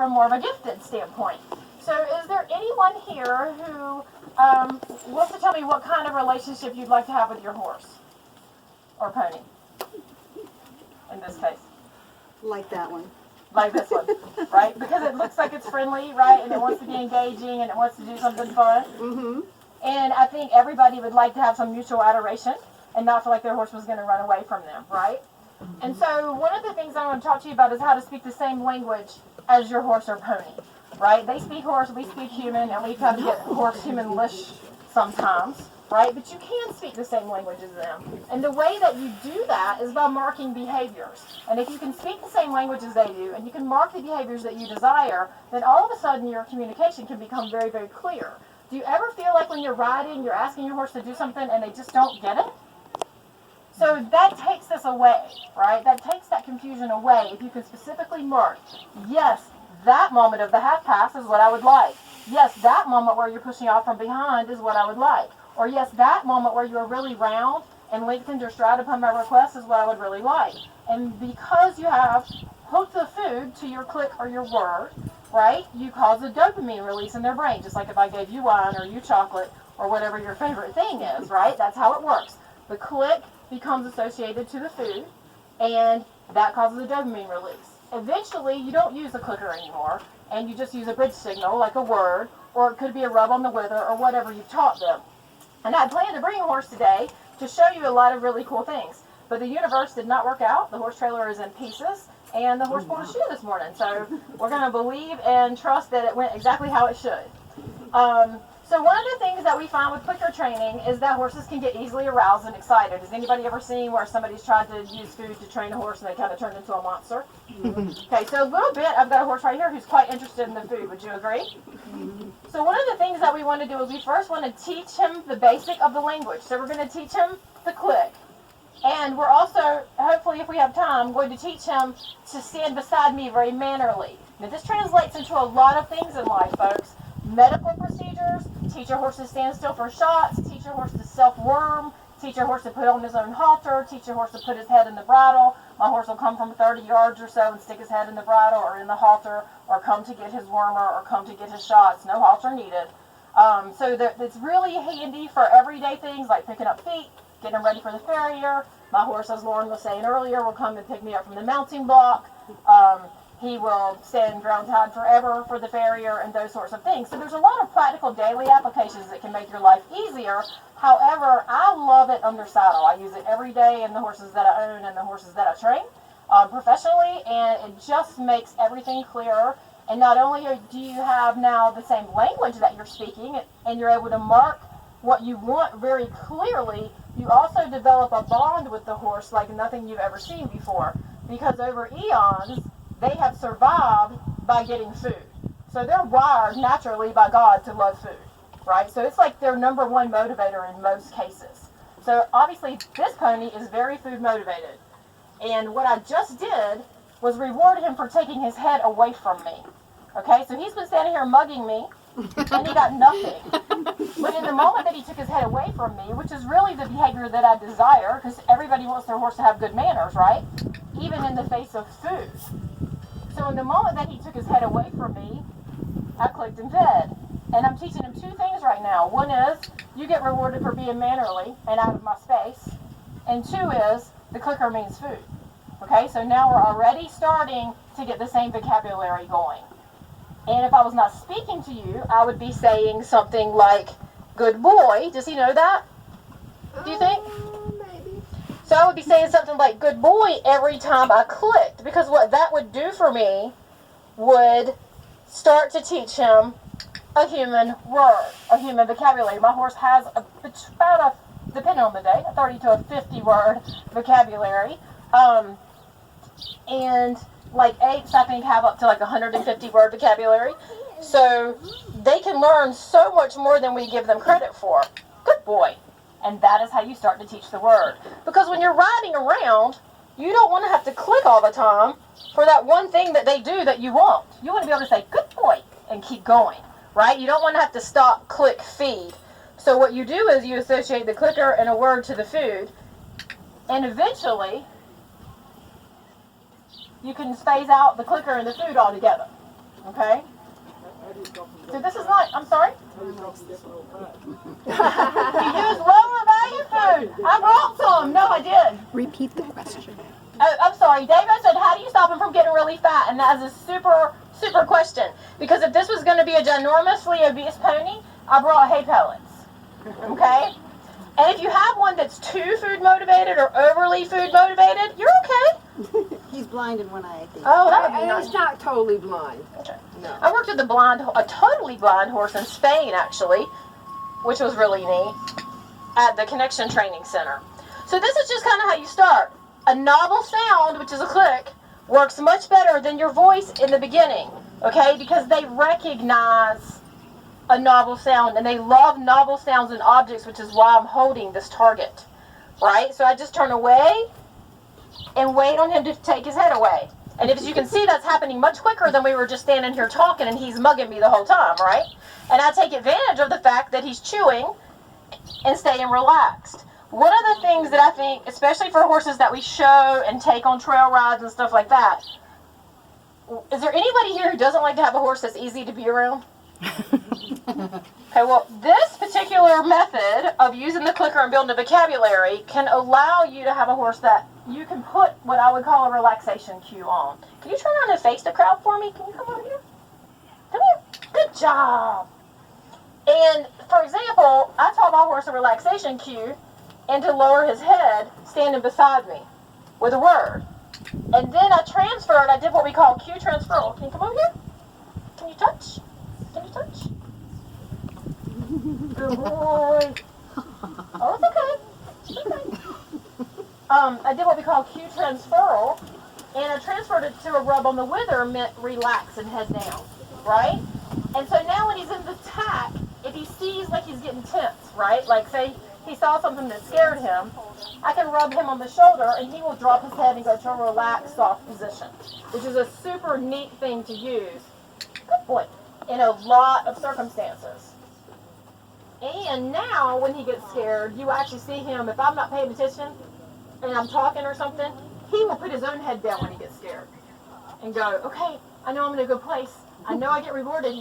from more of a gifted standpoint. So is there anyone here who wants to tell me what kind of relationship you'd like to have with your horse or pony, in this case? Like that one. Like this one, right? Because it looks like it's friendly, right? And it wants to be engaging and it wants to do something fun. Mm-hmm. And I think everybody would like to have some mutual adoration and not feel like their horse was going to run away from them, right? And so one of the things I want to talk to you about is how to speak the same language as your horse or pony, right? They speak horse, we speak human, and we try to get horse-human-lish sometimes, right? But you can speak the same language as them. And the way that you do that is by marking behaviors. And if you can speak the same language as they do, and you can mark the behaviors that you desire, then all of a sudden your communication can become very, very clear. Do you ever feel like when you're riding, you're asking your horse to do something and they just don't get it? So that takes this away, right? That takes that confusion away if you can specifically mark, yes, that moment of the half pass is what I would like. Yes, that moment where you're pushing off from behind is what I would like. Or yes, that moment where you're really round and lengthened your stride upon my request is what I would really like. And because you have hooked the food to your click or your word, right, you cause a dopamine release in their brain, just like if I gave you wine or you chocolate or whatever your favorite thing is, right? That's how it works. The click becomes associated to the food, and that causes a dopamine release. Eventually, you don't use a clicker anymore, and you just use a bridge signal, like a word, or it could be a rub on the wither, or whatever you've taught them. And I plan to bring a horse today to show you a lot of really cool things. But the universe did not work out. The horse trailer is in pieces, and the horse pulled a shoe this morning. So we're going to believe and trust that it went exactly how it should. So one of the things that we find with clicker training is that horses can get easily aroused and excited. Has anybody ever seen where somebody's tried to use food to train a horse and they kind of turned into a monster? Okay, so a little bit, I've got a horse right here who's quite interested in the food. Would you agree? So one of the things that we want to do is we first want to teach him the basic of the language. So we're going to teach him the click. And we're also, hopefully if we have time, going to teach him to stand beside me very mannerly. Now this translates into a lot of things in life, folks. Medical procedures, teach your horse to stand still for shots, teach your horse to self-worm, teach your horse to put on his own halter, teach your horse to put his head in the bridle. My horse will come from 30 yards or so and stick his head in the bridle or in the halter, or come to get his wormer, or come to get his shots. No halter needed. So it's really handy for everyday things like picking up feet, getting them ready for the farrier. My horse, as Lauren was saying earlier, will come and pick me up from the mounting block. He will stand ground tied forever for the farrier and those sorts of things. So there's a lot of practical daily applications that can make your life easier. However, I love it under saddle. I use it every day in the horses that I own and the horses that I train professionally, and it just makes everything clearer. And not only do you have now the same language that you're speaking and you're able to mark what you want very clearly, you also develop a bond with the horse like nothing you've ever seen before. Because over eons, they have survived by getting food. So they're wired naturally by God to love food, right? So it's like their number one motivator in most cases. So obviously this pony is very food motivated. And what I just did was reward him for taking his head away from me. Okay, so he's been standing here mugging me, and he got nothing. But in the moment that he took his head away from me, which is really the behavior that I desire, because everybody wants their horse to have good manners, right? Even in the face of food. So in the moment that he took his head away from me, I clicked and fed. And I'm teaching him two things right now. One is, you get rewarded for being mannerly and out of my space. And two is, the clicker means food. Okay, so now we're already starting to get the same vocabulary going. And if I was not speaking to you, I would be saying something like, good boy. Does he know that? Do you think? Maybe. So I would be saying something like, good boy, every time I clicked. Because what that would do for me would start to teach him a human word, a human vocabulary. My horse has about a, depending on the day, a 30 to a 50 word vocabulary. And like apes, I think, have up to like 150 word vocabulary. So they can learn so much more than we give them credit for. Good boy. And that is how you start to teach the word. Because when you're riding around, you don't want to have to click all the time for that one thing that they do that you want. You want to be able to say, good boy, and keep going, right? You don't want to have to stop, click, feed. So what you do is you associate the clicker and a word to the food, and eventually you can phase out the clicker and the food altogether. Okay? So this is not, I'm sorry? You use lower value food. I brought some. No, I did. Repeat the question. I'm sorry. David said, how do you stop him from getting really fat? And that is a super, super question. Because if this was going to be a ginormously obese pony, I brought hay pellets. Okay? And if you have one that's too food motivated or overly food motivated, you're okay. He's blind in one eye, I think. Oh, that would be nice. He's not totally blind. Okay. No. I worked with a totally blind horse in Spain, actually, which was really neat, at the Connection Training Center. So this is just kind of how you start. A novel sound, which is a click, works much better than your voice in the beginning, okay? Because they recognize a novel sound, and they love novel sounds and objects, which is why I'm holding this target, right? So I just turn away and wait on him to take his head away. And as you can see, that's happening much quicker than we were just standing here talking and he's mugging me the whole time, right? And I take advantage of the fact that he's chewing and staying relaxed. One of the things that I think, especially for horses that we show and take on trail rides and stuff like that, is there anybody here who doesn't like to have a horse that's easy to be around? Okay, well, this particular method of using the clicker and building a vocabulary can allow you to have a horse that you can put what I would call a relaxation cue on. Can you turn around and face the crowd for me? Can you come over here? Come here. Good job. And, for example, I taught my horse a relaxation cue and to lower his head standing beside me with a word. And then I transferred, I did what we call cue transferal. Can you come over here? Can you touch? Can you touch? Good boy. Oh, it's okay. It's okay. I did what we call cue transferal, and I transferred it to a rub on the wither meant relax and head down, right? And so now when he's in the tack, if he sees like he's getting tense, right? Like say he saw something that scared him, I can rub him on the shoulder and he will drop his head and go to a relaxed, soft position, which is a super neat thing to use. Good boy. In a lot of circumstances. And now when he gets scared, you actually see him, if I'm not paying attention and I'm talking or something, he will put his own head down when he gets scared and go, okay, I know I'm in a good place. I know I get rewarded.